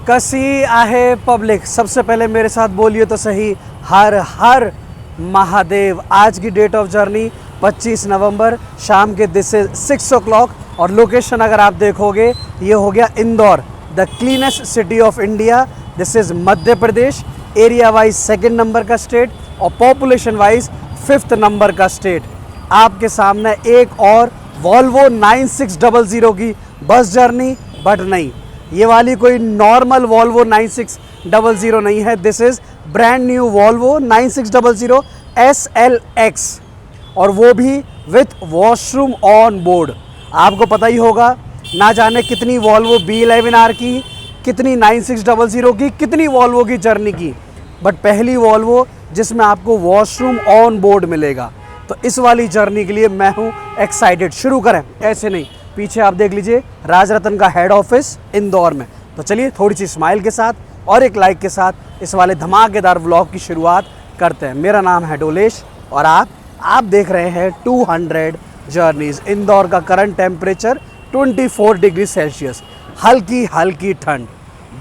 कसी आहे पब्लिक, सबसे पहले मेरे साथ बोलिए तो सही, हर हर महादेव। आज की डेट ऑफ जर्नी 25 नवंबर शाम के दिस इज 6 o'clock और लोकेशन अगर आप देखोगे ये हो गया Indore, the cleanest city of India. This is Madhya Pradesh, area wise 2nd number का स्टेट और पॉपुलेशन वाइज 5th नंबर का स्टेट। आपके सामने एक और वॉल्वो 9600 की बस जर्नी, बट नहीं, ये वाली कोई नॉर्मल वॉल्वो 9600 नहीं है। This is brand new Volvo 9600 SLX और वो भी विथ वॉशरूम ऑन बोर्ड। आपको पता ही होगा, ना जाने कितनी वॉल्वो B11R की, कितनी 9600 की, कितनी वॉल्वो की जर्नी की, बट पहली वॉल्वो जिसमें आपको वॉशरूम ऑन बोर्ड मिलेगा। तो इस वाली जर्नी के लिए मैं हूँ एक्साइटेड। शुरू करें, ऐसे नहीं, पीछे आप देख लीजिए राजरत्न का हेड ऑफिस इंदौर में। तो चलिए थोड़ी सी स्माइल के साथ और एक लाइक के साथ इस वाले धमाकेदार व्लॉग की शुरुआत करते हैं। मेरा नाम है डोलेश और आप देख रहे हैं 200 जर्नीज़। इंदौर का करंट टेम्परेचर 24 डिग्री सेल्सियस, हल्की हल्की ठंड।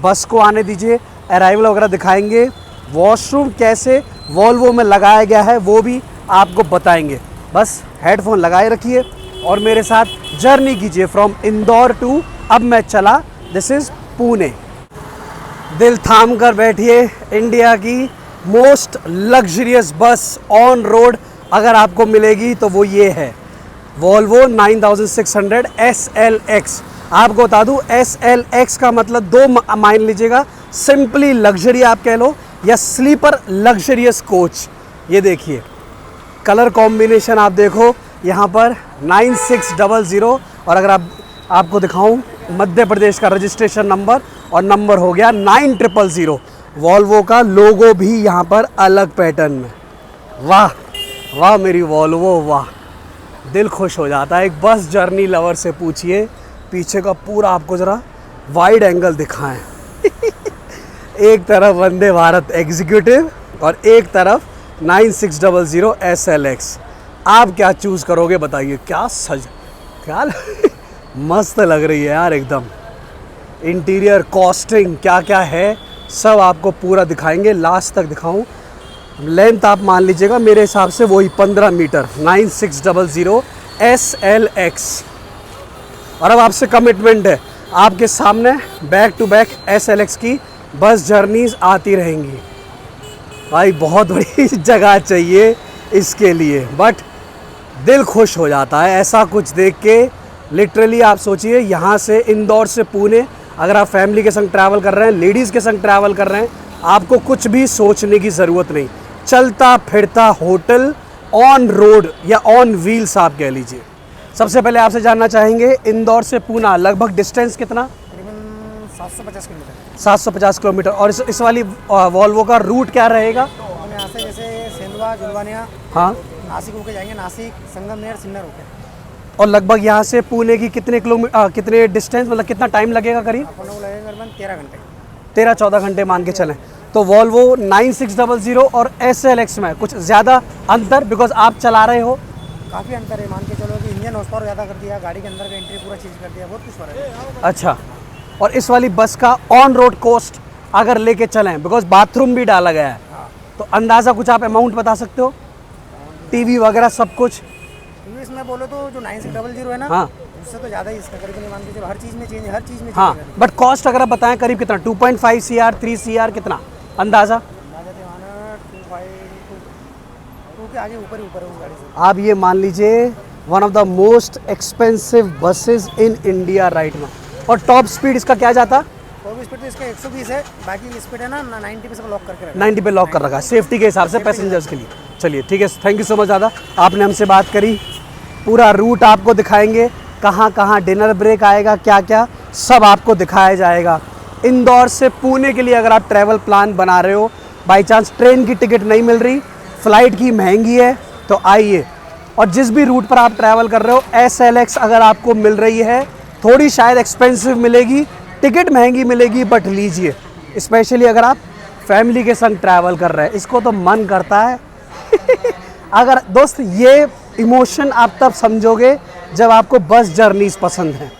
बस को आने दीजिए, अराइवल वगैरह दिखाएंगे, वॉशरूम कैसे वॉल्वो में लगाया गया है वो भी आपको बताएंगे। बस हेडफोन लगाए रखिए और मेरे साथ जर्नी कीजिए फ्रॉम इंदौर टू, अब मैं चला, दिस इज़ पुणे। दिल थाम कर बैठिए, इंडिया की मोस्ट लग्जरियस बस ऑन रोड अगर आपको मिलेगी तो वो ये है वॉल्वो 9600 SLX। आपको बता दूँ SLX का मतलब दो मान लीजिएगा, सिंपली लग्जरी आप कह लो या स्लीपर लग्जरियस कोच। ये देखिए कलर कॉम्बिनेशन आप देखो यहाँ पर 9600 और अगर आपको दिखाऊं मध्य प्रदेश का रजिस्ट्रेशन नंबर और नंबर हो गया 9000। वॉल्वो का लोगो भी यहाँ पर अलग पैटर्न में। वाह वाह मेरी वॉल्वो, वाह, दिल खुश हो जाता है। एक बस जर्नी लवर से पूछिए, पीछे का पूरा आपको ज़रा वाइड एंगल दिखाएं। एक तरफ वंदे भारत एग्जीक्यूटिव और एक तरफ 9600 SLX। आप क्या चूज़ करोगे बताइए। क्या मस्त लग रही है यार एकदम। इंटीरियर कॉस्टिंग क्या क्या है सब आपको पूरा दिखाएंगे, लास्ट तक दिखाऊं। लेंथ आप मान लीजिएगा मेरे हिसाब से वही 15 मीटर 9600 SLX। और अब आपसे कमिटमेंट है, आपके सामने बैक टू बैक SLX की बस जर्नीज़ आती रहेंगी। भाई बहुत बड़ी जगह चाहिए इसके लिए, बट दिल खुश हो जाता है ऐसा कुछ देख के। लिटरली आप सोचिए, यहाँ से इंदौर से पुणे अगर आप फैमिली के संग ट्रैवल कर रहे हैं, लेडीज़ के संग ट्रैवल कर रहे हैं, आपको कुछ भी सोचने की ज़रूरत नहीं। चलता फिरता होटल ऑन रोड या ऑन व्हील्स आप कह लीजिए। सबसे पहले आपसे जानना चाहेंगे इंदौर से पुणे लगभग डिस्टेंस कितना? तकरीबन 750 किलोमीटर। 750 किलोमीटर। और इस वाली वॉल्वो का रूट क्या रहेगा? यहाँ से जैसे सेंधवा, जुलवानिया, हाँ, नासिक होके जाएंगे, नासिक, संगमनेर, सिन्नर होके। और लगभग यहाँ से पुणे की कितने किलोमीटर, कितने डिस्टेंस, मतलब कितना टाइम लगेगा करीब? अपन को लगेगा करीबन 13 घंटे। 13-14 घंटे मान के चलें। तो वॉल्वो 9600 और SLX में कुछ ज़्यादा अंतर, बिकॉज आप चला रहे हो? काफ़ी अंतर है, मान के चलो कि इंजन हॉर्स पावर ज़्यादा कर दिया, गाड़ी के अंदर का एंट्री पूरा चेंज कर दिया, बहुत कुछ फर्क है। अच्छा, और इस वाली बस का ऑन रोड कॉस्ट अगर लेके चलें, बिकॉज बाथरूम भी डाला गया है, तो अंदाज़ा कुछ आप अमाउंट बता सकते हो? टीवी वगैरह सब कुछ? टीवी इसमें बोलो तो जो 9600 है ना, हाँ, उससे तो ज़्यादा ही इसका करीबन मान के चलो हर चीज़ में चेंज, हर चीज़ में हाँ, चेंज। बट कॉस्ट अगर आप बताएं करीब कितना? 2.5 CR, 3 CR कितना अंदाज़ा? 2 के आगे ऊपर ही ऊपर है उस गाड़ी से। आप ये मान लीजिए one of the most expensive buses in India right now. और टॉप स्पीड इसका क्या जाता? तो स्पीड तो इसका 120 है, बाकी स्पीड है ना 90 पे सब लॉक करके रखा है। 90 पे लॉक कर रखा है सेफ्टी के हिसाब से पैसेंजर्स के लिए। चलिए ठीक है, थैंक यू सो मच दादा, आपने हमसे बात करी। पूरा रूट आपको दिखाएंगे, कहाँ कहाँ डिनर ब्रेक आएगा, क्या क्या सब आपको दिखाया जाएगा। इंदौर से पुणे के लिए अगर आप ट्रैवल प्लान बना रहे हो, बाई चांस ट्रेन की टिकट नहीं मिल रही, फ़्लाइट की महंगी है, तो आइए। और जिस भी रूट पर आप ट्रैवल कर रहे हो, SLX अगर आपको मिल रही है, थोड़ी शायद एक्सपेंसिव मिलेगी, टिकट महंगी मिलेगी, बट लीजिए। स्पेशली अगर आप फैमिली के संग ट्रैवल कर रहे हैं, इसको तो मन करता है अगर दोस्त ये इमोशन आप तब समझोगे जब आपको बस जर्नीज पसंद हैं।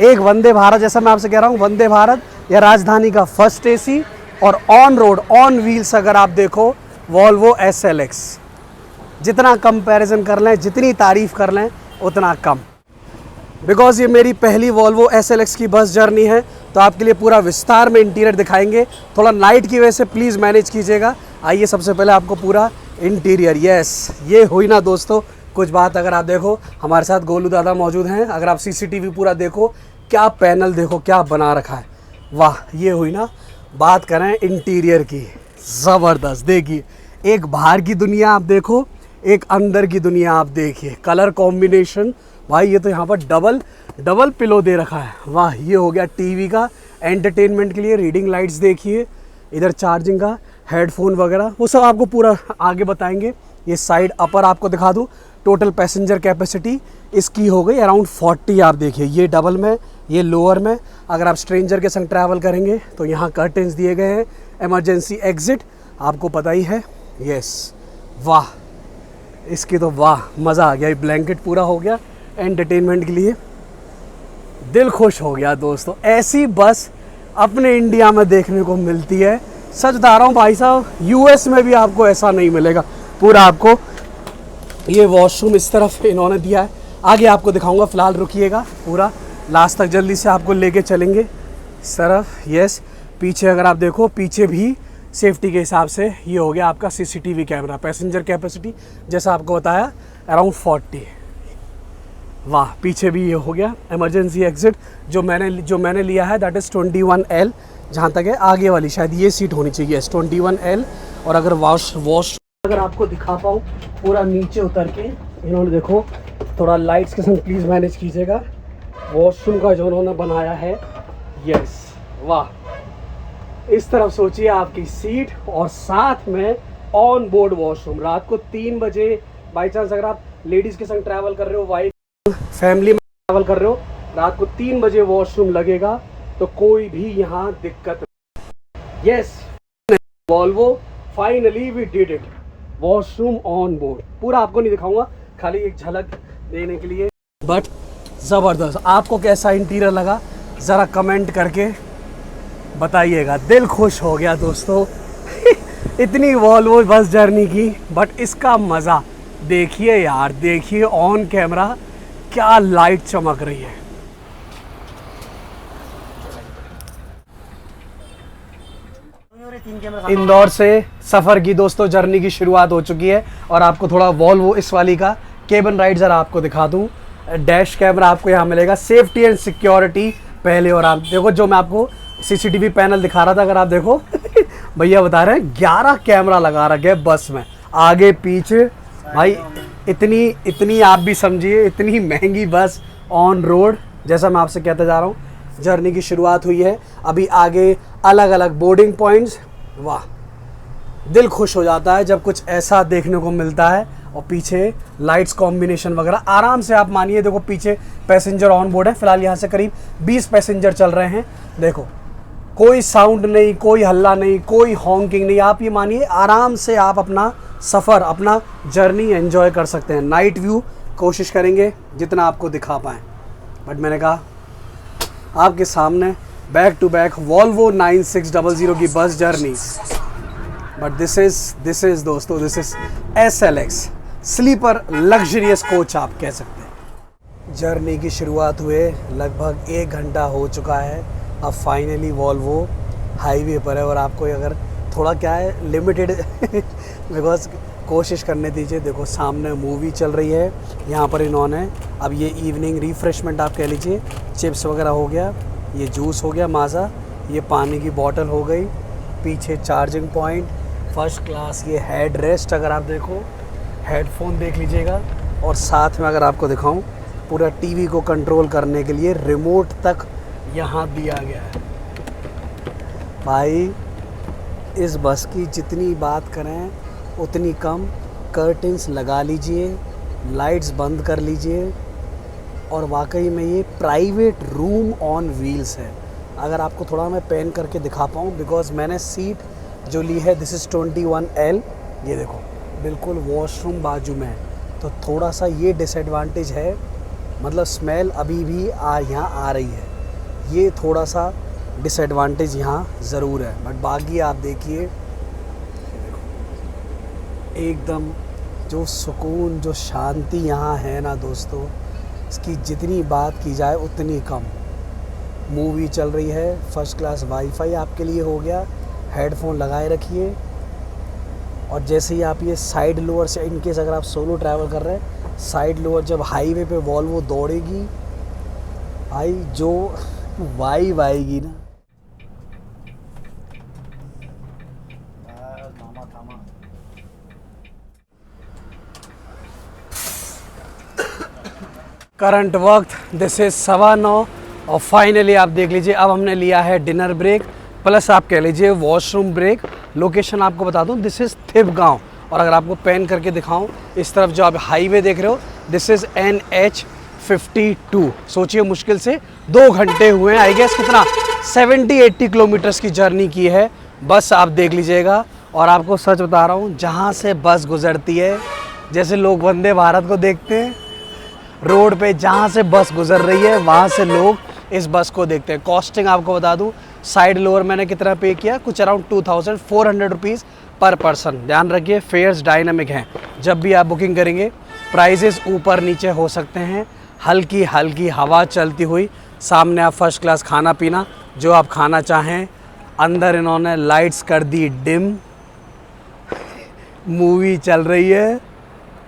एक वंदे भारत, जैसा मैं आपसे कह रहा हूँ, वंदे भारत या राजधानी का फर्स्ट एसी, और ऑन रोड ऑन व्हील्स अगर आप देखो वॉल्वो SLX। जितना कंपैरिजन कर लें, जितनी तारीफ़ कर लें उतना कम, बिकॉज़ ये मेरी पहली वॉल्वो SLX की बस जर्नी है, तो आपके लिए पूरा विस्तार में इंटीरियर दिखाएंगे। थोड़ा नाइट की वजह से प्लीज़ मैनेज कीजिएगा। आइए सबसे पहले आपको पूरा इंटीरियर, यस ये हुई ना दोस्तों कुछ बात। अगर आप देखो हमारे साथ गोलू दादा मौजूद हैं। अगर आप CCTV पूरा देखो, क्या पैनल देखो क्या बना रखा है, वाह ये हुई ना बात। करें इंटीरियर की, ज़बरदस्त। देखिए एक बाहर की दुनिया आप देखो, एक अंदर की दुनिया आप देखिए। कलर कॉम्बिनेशन भाई, ये तो यहाँ पर डबल पिलो दे रखा है, वाह। ये हो गया टीवी का एंटरटेनमेंट के लिए। रीडिंग लाइट्स देखिए, इधर चार्जिंग का, हेडफोन वगैरह वो सब आपको पूरा आगे बताएंगे। ये साइड अपर आपको दिखा दूँ। टोटल पैसेंजर कैपेसिटी इसकी हो गई अराउंड 40। आप देखिए ये डबल में, ये लोअर में। अगर आप स्ट्रेंजर के संग ट्रैवल करेंगे तो यहाँ कर्टेंस दिए गए हैं, इमरजेंसी एग्जिट आपको पता ही है। यस वाह, इसकी तो वाह मज़ा आ गया। ये ब्लैंकेट पूरा हो गया एंटरटेनमेंट के लिए। दिल खुश हो गया दोस्तों, ऐसी बस अपने इंडिया में देखने को मिलती है। सच बता रहा हूँ भाई साहब, US में भी आपको ऐसा नहीं मिलेगा। पूरा आपको ये वॉशरूम इस तरफ इन्होंने दिया है, आगे आपको दिखाऊंगा। फ़िलहाल रुकिएगा, पूरा लास्ट तक जल्दी से आपको लेके चलेंगे इस तरफ। यस, पीछे अगर आप देखो, पीछे भी सेफ्टी के हिसाब से ये हो गया आपका CCTV कैमरा। पैसेंजर कैपेसिटी जैसा आपको बताया अराउंड 40। वाह, पीछे भी ये हो गया इमरजेंसी एग्जिट। जो मैंने लिया है दैट इज़ 21L, जहाँ तक है आगे वाली शायद ये सीट होनी चाहिए, 21L। और अगर वॉश अगर आपको दिखा पाऊँ पूरा नीचे उतर के, इन्होंने देखो थोड़ा लाइट्स के संग प्लीज़ मैनेज कीजिएगा। वॉशरूम का जो उन्होंने बनाया है, यस वाह। इस तरफ सोचिए आपकी सीट, और साथ में ऑन बोर्ड वॉशरूम। रात को 3 बजे बाई चांस अगर आप लेडीज़ के संग ट्रैवल कर रहे हो, वाइफ फैमिली में ट्रैवल कर रहे हो, रात को 3 बजे वॉशरूम लगेगा तो कोई भी यहाँ दिक्कत नहीं। Yes Volvo finally we did it, washroom on board. पूरा आपको नहीं दिखाऊंगा, खाली एक झलक देने के लिए। बट ज़बरदस्त। आपको कैसा इंटीरियर लगा ज़रा कमेंट करके बताइएगा। दिल खुश हो गया दोस्तों इतनी वॉल्वो बस जर्नी की, बट इसका मज़ा देखिए यार, देखिए ऑन कैमरा क्या लाइट चमक रही है। इंदौर से सफ़र की दोस्तों जर्नी की शुरुआत हो चुकी है, और आपको थोड़ा वॉल्वो इस वाली का केबिन राइड ज़रा आपको दिखा दूँ। डैश कैमरा आपको यहाँ मिलेगा, सेफ्टी एंड सिक्योरिटी पहले। और आप देखो जो मैं आपको CCTV पैनल दिखा रहा था, अगर आप देखो भैया बता रहे हैं 11 कैमरा लगा रखे हैं बस में, आगे पीछे। भाई इतनी आप भी समझिए, इतनी महंगी बस ऑन रोड। जैसा मैं आपसे कहता जा रहा हूँ, जर्नी की शुरुआत हुई है, अभी आगे अलग अलग बोर्डिंग पॉइंट्स। वाह, दिल खुश हो जाता है जब कुछ ऐसा देखने को मिलता है। और पीछे लाइट्स कॉम्बिनेशन वगैरह आराम से आप मानिए। देखो पीछे पैसेंजर ऑन बोर्ड है, फिलहाल यहाँ से करीब 20 पैसेंजर चल रहे हैं। देखो कोई साउंड नहीं, कोई हल्ला नहीं, कोई हॉन्किंग नहीं। आप ये मानिए आराम से आप अपना सफ़र, अपना जर्नी एंजॉय कर सकते हैं। नाइट व्यू कोशिश करेंगे जितना आपको दिखा पाएँ, बट मैंने कहा आपके सामने बैक टू बैक वॉल्वो 9600 की bus journey. But this is दोस्तों, this is SLX sleeper luxurious coach आप कह सकते हैं। जर्नी की शुरुआत हुए लगभग 1 घंटा हो चुका है। अब फाइनली वॉल्वो हाईवे पर है, और आपको अगर थोड़ा क्या है लिमिटेड बिकॉज कोशिश करने दीजिए। देखो सामने मूवी चल रही है, यहाँ पर इन्होंने अब ये इवनिंग रिफ़्रेशमेंट आप कह लीजिए, चिप्स वगैरह हो गया, ये जूस हो गया माज़ा, ये पानी की बोतल हो गई, पीछे चार्जिंग पॉइंट, फर्स्ट क्लास ये हेड रेस्ट। अगर आप देखो हेडफोन देख लीजिएगा, और साथ में अगर आपको दिखाऊं पूरा टीवी को कंट्रोल करने के लिए रिमोट तक यहाँ दिया गया है। भाई इस बस की जितनी बात करें उतनी कम। कर्टेंस लगा लीजिए, लाइट्स बंद कर लीजिए, और वाकई में ये प्राइवेट रूम ऑन व्हील्स है। अगर आपको थोड़ा मैं पेन करके दिखा पाऊँ, बिकॉज मैंने सीट जो ली है दिस इज़ 21L। ये देखो बिल्कुल वॉशरूम बाजू में है, तो थोड़ा सा ये डिसएडवांटेज है। मतलब स्मेल अभी भी यहाँ आ रही है, ये थोड़ा सा डिसएडवांटेज यहाँ ज़रूर है, बट बाकी आप देखिए एकदम जो सुकून, जो शांति यहाँ है ना दोस्तों, इसकी जितनी बात की जाए उतनी कम। मूवी चल रही है, फर्स्ट क्लास वाईफाई आपके लिए हो गया, हेडफोन लगाए रखिए। और जैसे ही आप ये साइड लोअर से, इनकेस अगर आप सोलो ट्रैवल कर रहे हैं, साइड लोअर जब हाईवे पे वॉल्वो दौड़ेगी भाई, जो वाइब आएगी ना। करंट वक्त दिस इज 9:15 और फाइनली आप देख लीजिए अब हमने लिया है डिनर ब्रेक, प्लस आप कह लीजिए वॉशरूम ब्रेक। लोकेशन आपको बता दूं, दिस इज़ थिपगांव। और अगर आपको पेन करके दिखाऊं, इस तरफ जो आप हाईवे देख रहे हो, दिस इज़ NH52। सोचिए मुश्किल से 2 घंटे हुए हैं, आई गेस कितना 70-80 किलोमीटर्स की जर्नी की है। बस आप देख लीजिएगा। और आपको सच बता रहा हूँ, जहाँ से बस गुजरती है, जैसे लोग वंदे भारत को देखते हैं रोड पे, जहाँ से बस गुजर रही है वहाँ से लोग इस बस को देखते हैं। कॉस्टिंग आपको बता दूँ, साइड लोअर मैंने कितना पे किया, कुछ अराउंड 2400 रुपीज़ पर पर्सन। ध्यान रखिए फेयर्स डायनामिक हैं, जब भी आप बुकिंग करेंगे प्राइजेस ऊपर नीचे हो सकते हैं। हल्की हल्की हवा चलती हुई, सामने आप फर्स्ट क्लास खाना पीना जो आप खाना चाहें। अंदर इन्होंने लाइट्स कर दी डिम, मूवी चल रही है।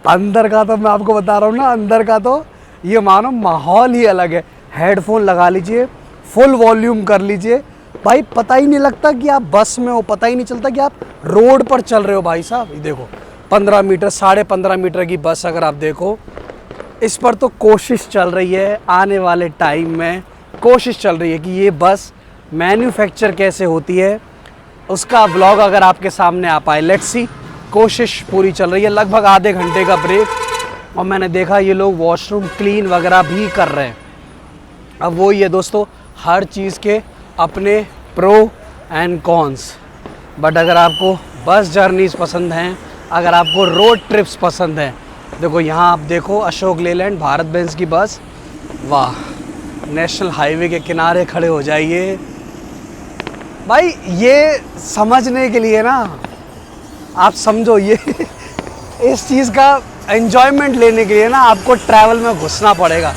अंदर का तो मैं आपको बता रहा हूँ ना, अंदर का तो ये मानो माहौल ही अलग है। हेडफोन लगा लीजिए, फुल वॉल्यूम कर लीजिए भाई, पता ही नहीं लगता कि आप बस में हो, पता ही नहीं चलता कि आप रोड पर चल रहे हो। भाई साहब ये देखो 15 मीटर 15.5 मीटर की बस, अगर आप देखो इस पर तो कोशिश चल रही है, आने वाले टाइम में कोशिश चल रही है कि ये बस मैन्युफैक्चर कैसे होती है उसका व्लॉग अगर आपके सामने आ पाए। लेट्स सी, कोशिश पूरी चल रही है। लगभग आधे घंटे का ब्रेक और मैंने देखा ये लोग वॉशरूम क्लीन वगैरह भी कर रहे हैं। अब वो ये दोस्तों, हर चीज़ के अपने प्रो एंड कॉन्स। बट अगर आपको बस जर्नीज़ पसंद हैं, अगर आपको रोड ट्रिप्स पसंद हैं, देखो यहाँ आप देखो अशोक लेलैंड भारत बेंज की बस, वाह। नेशनल हाईवे के किनारे खड़े हो जाइए भाई, ये समझने के लिए ना, आप समझो ये इस चीज़ का एंजॉयमेंट लेने के लिए ना आपको ट्रैवल में घुसना पड़ेगा।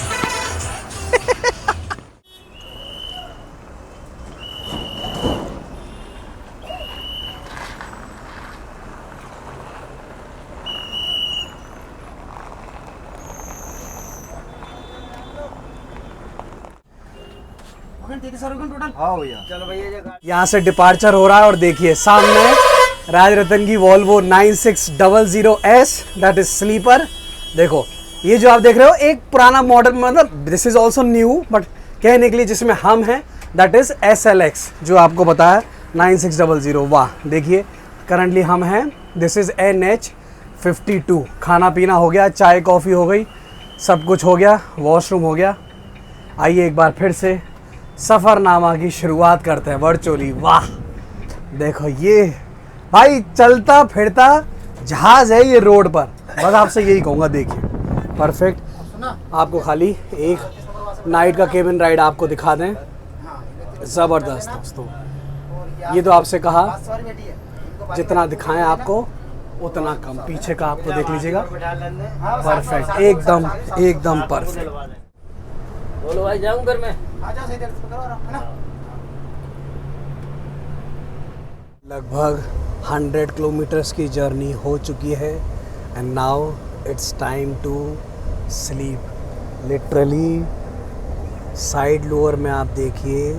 यहाँ से डिपार्चर हो रहा है और देखिए सामने राजरतन की Volvo 9600S, that is sleeper. देखो ये जो आप देख रहे हो एक पुराना मॉडल, मतलब this is also new, but कहने के लिए जिसमें हम हैं दैट इज SLX, जो आपको बताया 9600। वाह देखिए करंटली हम हैं, दिस इज NH52। खाना पीना हो गया, चाय कॉफ़ी हो गई, सब कुछ हो गया, वॉशरूम हो गया। आइए एक बार फिर से सफ़रनामा की शुरुआत करते हैं वर्चुअली। वाह देखो ये भाई चलता फिरता जहाज़ है ये रोड पर, बस आपसे यही कहूँगा। देखिए परफेक्ट। आपको खाली एक नाइट का केबिन राइड आपको दिखा दें, ज़बरदस्त दोस्तों। ये तो आपसे कहा जितना दिखाएं आपको उतना कम, पीछे का आपको देख लीजिएगा, परफेक्ट, एकदम एकदम परफेक्ट। बोलो भाई, जाऊं घर में? लगभग 100 किलोमीटर्स की जर्नी हो चुकी है and now it's time to sleep. Literally side lower में आप देखिए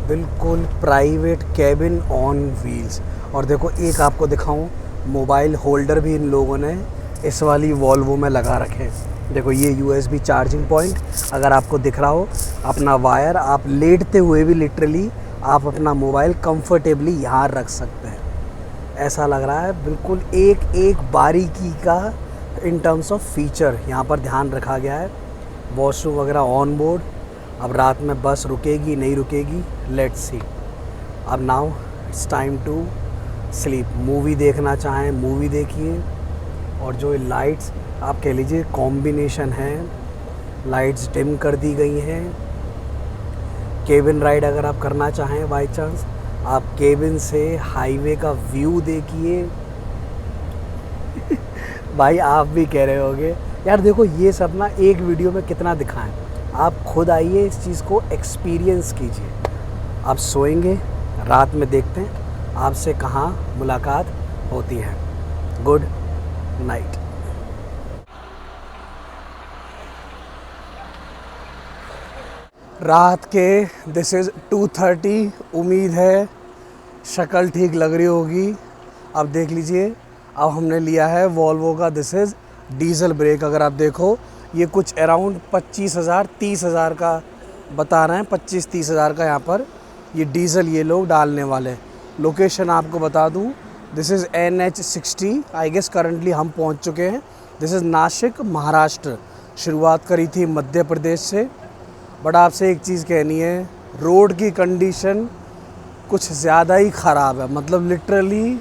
बिल्कुल प्राइवेट कैबिन ऑन व्हील्स। और देखो एक आपको दिखाऊं, मोबाइल होल्डर भी इन लोगों ने इस वाली वॉल्वो में लगा रखे हैं। देखो ये USB चार्जिंग पॉइंट, अगर आपको दिख रहा हो, अपना वायर, आप लेटते हुए भी लिटरली आप अपना मोबाइल कंफर्टेबली यहाँ रख सकते हैं। ऐसा लग रहा है बिल्कुल एक एक बारीकी का इन टर्म्स ऑफ फीचर यहाँ पर ध्यान रखा गया है। वॉशरूम वगैरह ऑन बोर्ड। अब रात में बस रुकेगी नहीं रुकेगी, लेट्स सी। अब now it's time to sleep. Movie देखना चाहें मूवी देखिए। और जो लाइट्स आप कह लीजिए कॉम्बिनेशन है, लाइट्स डिम कर दी गई हैं, केबिन राइड अगर आप करना चाहें बाई चांस, आप केबिन से हाईवे का व्यू देखिए। भाई आप भी कह रहे होगे यार देखो ये सब ना एक वीडियो में कितना दिखाएं, आप खुद आइए इस चीज़ को एक्सपीरियंस कीजिए। आप सोएंगे, रात में देखते हैं आपसे कहाँ मुलाकात होती है। Good night. रात के दिस इज़ 2:30। उम्मीद है शक्ल ठीक लग रही होगी। अब देख लीजिए, अब हमने लिया है वॉल्वो का दिस इज़ डीज़ल ब्रेक। अगर आप देखो ये कुछ अराउंड 25,000 30,000 का बता रहे हैं, 25-30 हज़ार का यहाँ पर ये डीज़ल ये लोग डालने वाले हैं। लोकेशन आपको बता दूँ, this is NH60 I guess currently हम पहुँच चुके हैं। This is Nashik Maharashtra. शुरुआत करी थी मध्य प्रदेश से। बट आपसे एक चीज़ कहनी है, रोड की कंडीशन कुछ ज़्यादा ही ख़राब है। मतलब लिटरली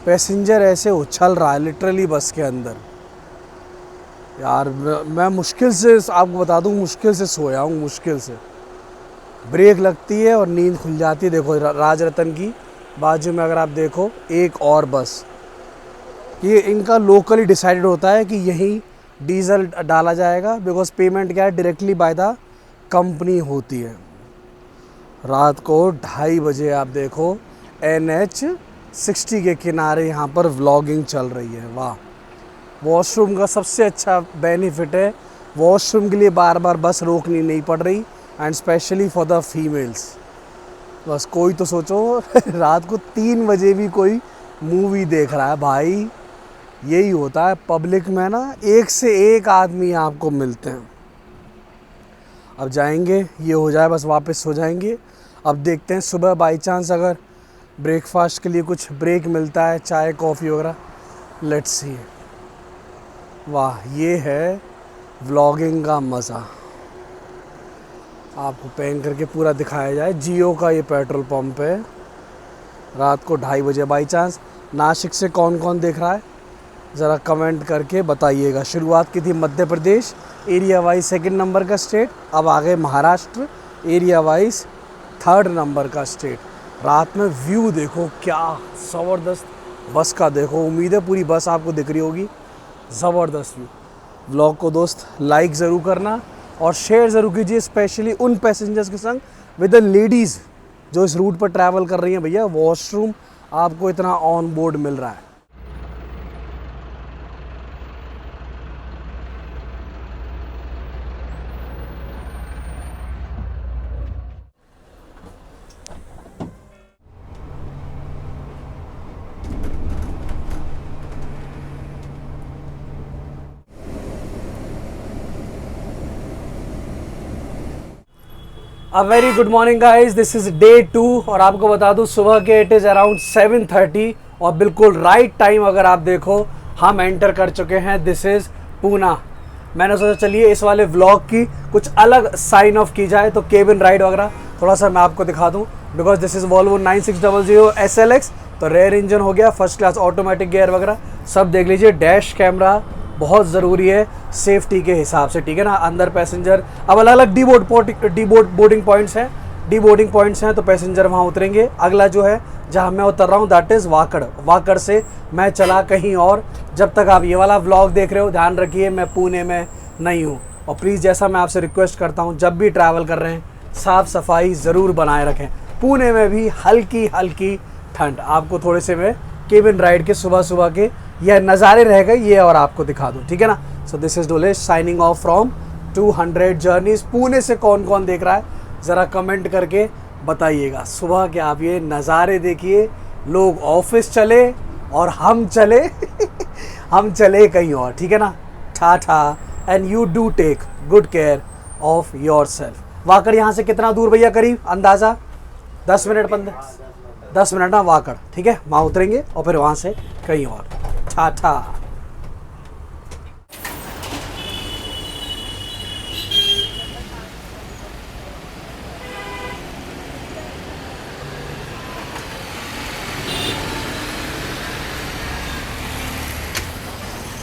पैसेंजर ऐसे उछल रहा है लिटरली बस के अंदर। यार मैं मुश्किल से आपको बता दूं, मुश्किल से सोया हूँ, मुश्किल से। ब्रेक लगती है और नींद खुल जाती है। देखो राजरतन की बाजू में अगर आप देखो एक और बस, ये इनका लोकली डिसाइडेड होता है कि यहीं डीज़ल डाला जाएगा, बिकॉज पेमेंट क्या है डायरेक्टली बाय द कंपनी होती है। रात को 2:30 बजे आप देखो NH60 के किनारे यहाँ पर व्लॉगिंग चल रही है। वाह। वॉशरूम का सबसे अच्छा बेनिफिट है, वॉशरूम के लिए बार बार बस रोकनी नहीं पड़ रही, and specially for the females. बस कोई तो सोचो रात को 3 बजे भी कोई मूवी देख रहा है। भाई यही होता है पब्लिक में ना, एक से एक आदमी आपको मिलते हैं। अब जाएंगे, ये हो जाए बस वापस हो जाएंगे। अब देखते हैं सुबह बाई चांस अगर ब्रेकफास्ट के लिए कुछ ब्रेक मिलता है, चाय कॉफ़ी वगैरह। Let's see. वाह, ये है व्लॉगिंग का मज़ा। आपको पैन करके पूरा दिखाया जाए। जियो का ये पेट्रोल पंप है। रात को 2:30 बजे बाई चांस नासिक से कौन कौन देख रहा है ज़रा कमेंट करके बताइएगा। शुरुआत की थी Madhya Pradesh area wise 2nd number का स्टेट, अब आ गए Maharashtra area wise 3rd number का स्टेट। रात में व्यू देखो क्या ज़बरदस्त बस का, देखो उम्मीद है पूरी बस आपको दिख रही होगी। ज़बरदस्त व्यू। व्लॉग को दोस्त लाइक ज़रूर करना और शेयर ज़रूर कीजिए, स्पेशली उन पैसेंजर्स के संग विद द लेडीज़ जो इस रूट पर ट्रैवल कर रही हैं। भैया वॉशरूम आपको इतना ऑन बोर्ड मिल रहा है। A very good morning guys, this is day 2 और आपको बता दूं सुबह के इट इज़ अराउंड 7:30 और बिल्कुल राइट टाइम अगर आप देखो हम एंटर कर चुके हैं दिस इज़ पूना। मैंने सोचा चलिए इस वाले व्लॉग की कुछ अलग साइन ऑफ की जाए, तो केबिन राइड वगैरह थोड़ा सा मैं आपको दिखा दूं। Because this is Volvo 9600 SLX, तो रेयर इंजन हो गया, फर्स्ट क्लास ऑटोमेटिक गियर वगैरह सब देख लीजिए। डैश कैमरा बहुत ज़रूरी है सेफ्टी के हिसाब से, ठीक है ना। अंदर पैसेंजर अब अलग अलग डी बोर्डिंग पॉइंट्स हैं, तो पैसेंजर वहाँ उतरेंगे। अगला जो है जहाँ मैं उतर रहा हूँ दैट इज़ वाकड़ से मैं चला कहीं और। जब तक आप ये वाला व्लॉग देख रहे हो ध्यान रखिए मैं पुणे में नहीं हूँ। और प्लीज़ जैसा मैं आपसे रिक्वेस्ट करता हूँ, जब भी ट्रैवल कर रहे हैं साफ़ सफाई ज़रूर बनाए रखें। पुणे में भी हल्की हल्की ठंड। आपको थोड़े से मैं केबिन राइड के सुबह के यह नज़ारे रह गए ये और आपको दिखा दूँ, ठीक है ना। So this is Dolesh signing off from 200 journeys. Pune से कौन कौन देख रहा है ज़रा कमेंट करके बताइएगा। सुबह के आप ये नज़ारे देखिए, लोग ऑफिस चले और हम चले हम चले कहीं और, ठीक है ना। Tata and you do take good care of your self. Wakad यहाँ से कितना दूर भैया, करीब अंदाज़ा 10 मिनट ना वाकड़, ठीक है। वहाँ उतरेंगे और फिर वहाँ से कहीं और। टाटा।